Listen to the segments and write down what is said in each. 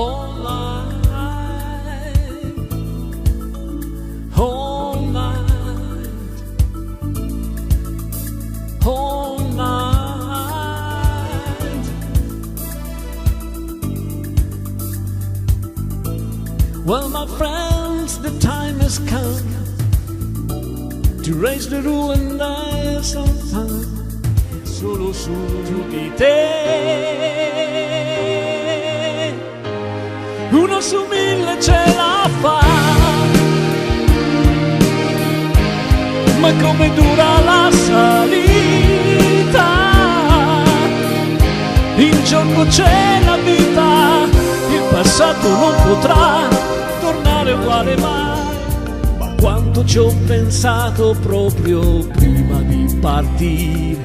All night, all night, all night. Well, my friends, the time has come to raise the rule and die sometime solo su di te. Uno su mille ce la fa, ma come dura la salita, in gioco c'è la vita, il passato non potrà tornare uguale mai. Ma quanto ci ho pensato proprio prima di partire,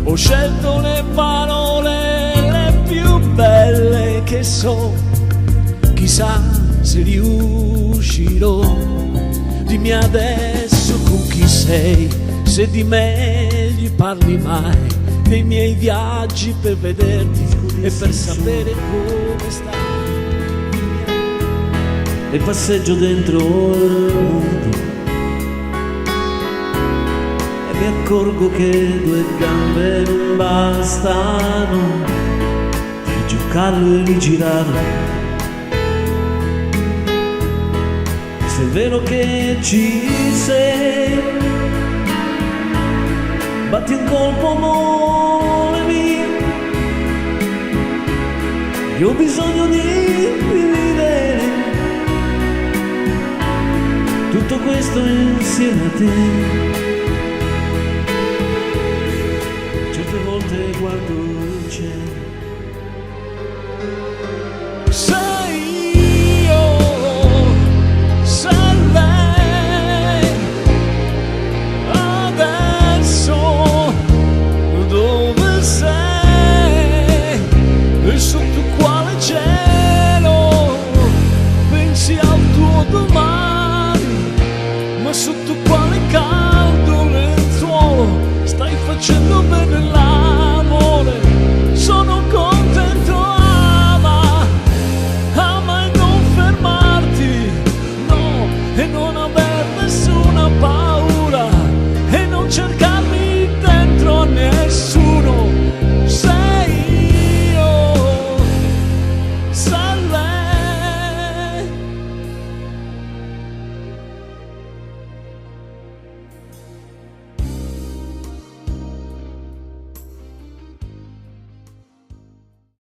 ho scelto le parole le più belle che so. Chissà se riuscirò. Dimmi adesso con chi sei, se di me gli parli mai, dei miei viaggi per vederti e per sapere come stai. E passeggio dentro il mondo e mi accorgo che due gambe non bastano per giocarlo e rigirarlo. Se è vero che ci sei, batti un colpo, amore mio, io ho bisogno di vivere tutto questo insieme a te. Certe volte guardo il cielo